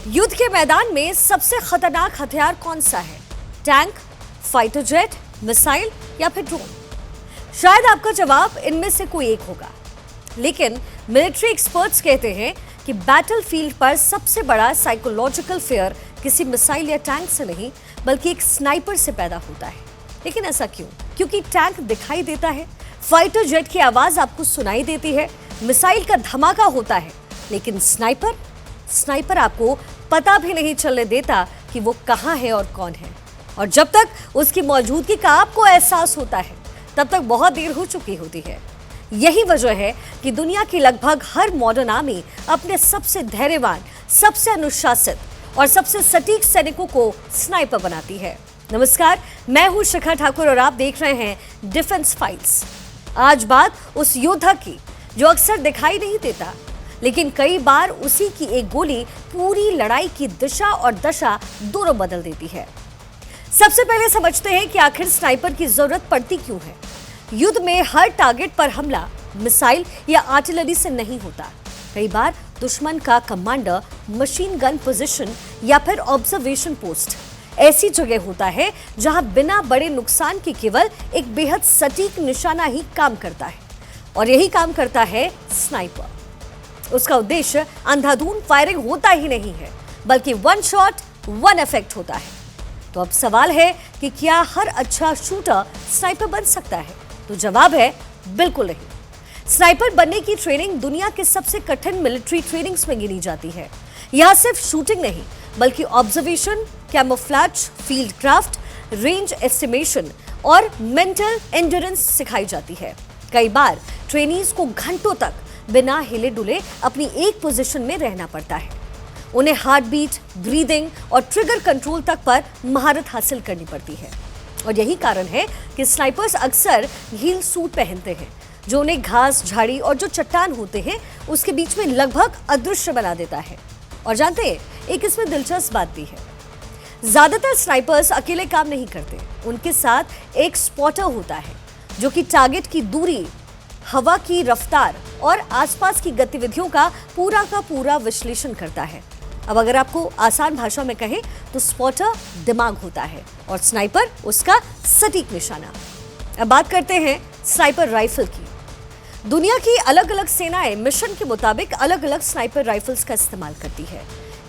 युद्ध के मैदान में सबसे खतरनाक हथियार कौन सा है? टैंक, फाइटर जेट, मिसाइल या फिर ड्रोन? शायद आपका जवाब इनमें से कोई एक होगा, लेकिन मिलिट्री एक्सपर्ट्स कहते हैं कि बैटलफील्ड पर सबसे बड़ा साइकोलॉजिकल फेयर किसी मिसाइल या टैंक से नहीं बल्कि एक स्नाइपर से पैदा होता है। लेकिन ऐसा क्यों? क्योंकि टैंक दिखाई देता है, फाइटर जेट की आवाज आपको सुनाई देती है, मिसाइल का धमाका होता है, लेकिन स्नाइपर आपको पता भी नहीं चलने देता कि वो कहां है और कौन है। और जब तक उसकी मौजूदगी का आपको एहसास होता है तब तक बहुत देर हो चुकी होती है। यही वजह है कि दुनिया की लगभग हर मॉडर्न आर्मी अपने सबसे धैर्यवान, सबसे अनुशासित और सबसे सटीक सैनिकों को स्नाइपर बनाती है। नमस्कार, मैं हूं शिखा ठाकुर और आप देख रहे हैं डिफेंस फाइल्स। आज बात उस योद्धा की जो अक्सर दिखाई नहीं देता, लेकिन कई बार उसी की एक गोली पूरी लड़ाई की दिशा और दशा दोनों बदल देती है। सबसे पहले समझते हैं कि आखिर स्नाइपर की जरूरत पड़ती क्यों है। युद्ध में हर टारगेट पर हमला मिसाइल या आर्टिलरी से नहीं होता। कई बार दुश्मन का कमांडर, मशीन गन पोजीशन या फिर ऑब्जर्वेशन पोस्ट ऐसी जगह होता है जहां बिना बड़े नुकसान के केवल एक बेहद सटीक निशाना ही काम करता है। और यही काम करता है स्नाइपर। उसका उद्देश्य अंधाधुंध फायरिंग होता ही नहीं है, बल्कि वन शॉट वन इफेक्ट होता है। तो अब सवाल है कि क्या हर अच्छा शूटर स्नाइपर बन सकता है? तो जवाब है बिल्कुल नहीं। स्नाइपर बनने की ट्रेनिंग दुनिया के सबसे कठिन मिलिट्री ट्रेनिंग्स में गिनी जाती है। यहां सिर्फ शूटिंग नहीं बल्कि observation, camouflage, field craft, range estimation और मेंटल एंड्योरेंस सिखाई जाती है। कई बार ट्रेनीज को घंटों तक बिना हिले डुले अपनी एक पोजीशन में रहना पड़ता है। उन्हें हार्ट बीट, ब्रीदिंग और ट्रिगर कंट्रोल तक पर महारत हासिल करनी पड़ती है। और यही कारण है कि स्नाइपर्स अक्सर हील सूट पहनते हैं, जो उन्हें घास, झाड़ी और जो चट्टान होते हैं उसके बीच में लगभग अदृश्य बना देता है। और जानते हैं, एक इसमें दिलचस्प बात भी है। ज्यादातर स्नाइपर्स अकेले काम नहीं करते। उनके साथ एक स्पॉटर होता है जो कि टारगेट की दूरी, हवा की रफ्तार और आसपास की गतिविधियों का पूरा विश्लेषण करता है। अब अगर आपको आसान भाषा में कहें तो स्पॉटर दिमाग होता है और स्नाइपर उसका सटीक निशाना। अब बात करते हैं स्नाइपर राइफल की। दुनिया की अलग अलग सेनाएं मिशन के मुताबिक अलग अलग स्नाइपर राइफल्स का इस्तेमाल करती है।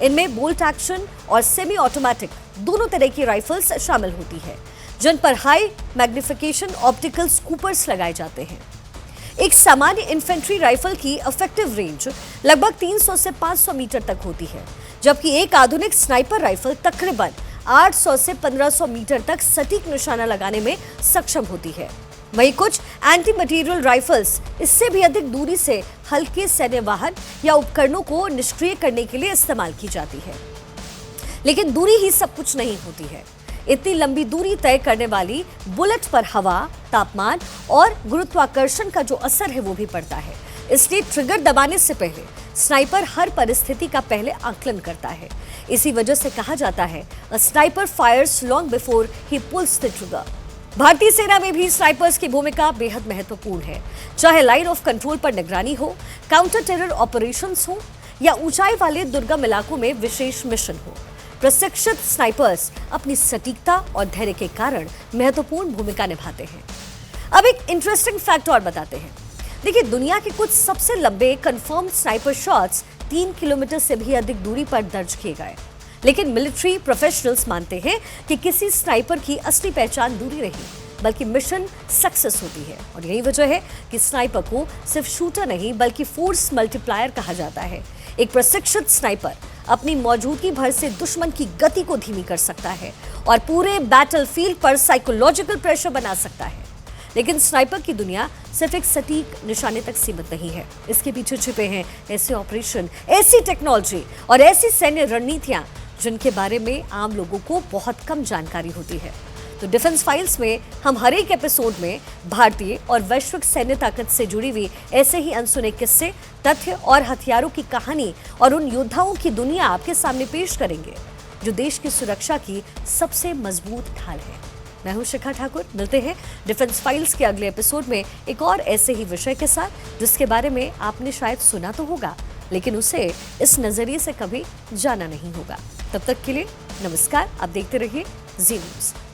इनमें बोल्ट एक्शन और सेमी ऑटोमेटिक दोनों तरह की राइफल्स शामिल होती है, जिन पर हाई मैग्निफिकेशन ऑप्टिकल स्कूपर्स लगाए जाते हैं। एक सामान्य इन्फेंट्री राइफल की इफेक्टिव रेंज लगभग 300 से 500 मीटर तक होती है, जबकि एक आधुनिक स्नाइपर राइफल तकरीबन 800 से 1500 मीटर तक सटीक निशाना लगाने में सक्षम होती है। वहीं कुछ एंटी मटेरियल राइफल्स इससे भी अधिक दूरी से हल्के सैन्य वाहन या उपकरणों को निष्क्रिय करने के लिए इस्तेमाल की जाती है। लेकिन दूरी ही सब कुछ नहीं होती है। इतनी लंबी दूरी तय करने वाली बुलेट पर हवा, तापमान और गुरुत्वाकर्षण का जो असर है वो भी पड़ता है। इसलिए ट्रिगर दबाने से पहले स्नाइपर हर परिस्थिति का पहले आकलन करता है। इसी वजह से कहा जाता है a sniper fires long before he pulls the trigger. भारतीय सेना में भी स्नाइपर्स की भूमिका बेहद महत्वपूर्ण है। चाहे लाइन ऑफ कंट्रोल पर निगरानी हो, काउंटर टेरर ऑपरेशंस हो या ऊंचाई वाले दुर्गम इलाकों में विशेष मिशन हो, प्रशिक्षित स्नाइपर्स अपनी सटीकता और धैर्य के कारण महत्वपूर्ण भूमिका निभाते हैं। अब एक इंटरेस्टिंग फैक्ट और बताते हैं। देखिए, दुनिया के कुछ सबसे लंबे कंफर्म स्नाइपर शॉट्स 3 किलोमीटर से भी अधिक दूरी पर दर्ज किए गए। लेकिन मिलिट्री प्रोफेशनल्स मानते हैं कि किसी स्नाइपर की असली पहचान दूरी नहीं बल्कि मिशन सक्सेस होती है। और यही वजह है कि स्नाइपर को सिर्फ शूटर नहीं बल्कि फोर्स मल्टीप्लायर कहा जाता है। एक प्रशिक्षित स्नाइपर अपनी मौजूदगी भर से दुश्मन की गति को धीमी कर सकता है और पूरे बैटलफील्ड पर साइकोलॉजिकल प्रेशर बना सकता है। लेकिन स्नाइपर की दुनिया सिर्फ एक सटीक निशाने तक सीमित नहीं है। इसके पीछे छिपे हैं ऐसे ऑपरेशन, ऐसी टेक्नोलॉजी और ऐसी सैन्य रणनीतियां जिनके बारे में आम लोगों को बहुत कम जानकारी होती है। तो डिफेंस फाइल्स में हम हर एक एपिसोड में भारतीय और वैश्विक सैन्य ताकत से जुड़ी हुई ऐसे ही अनसुने किस्से, तथ्य और हथियारों की कहानी और उन योद्धाओं की दुनिया आपके सामने पेश करेंगे जो देश की सुरक्षा की सबसे मजबूत ढाल है। मैं हूं शिखा ठाकुर। मिलते हैं डिफेंस फाइल्स के अगले एपिसोड में एक और ऐसे ही विषय के साथ जिसके बारे में आपने शायद सुना तो होगा लेकिन उसे इस नजरिए से कभी जाना नहीं होगा। तब तक के लिए नमस्कार। आप देखते रहिए जी न्यूज़।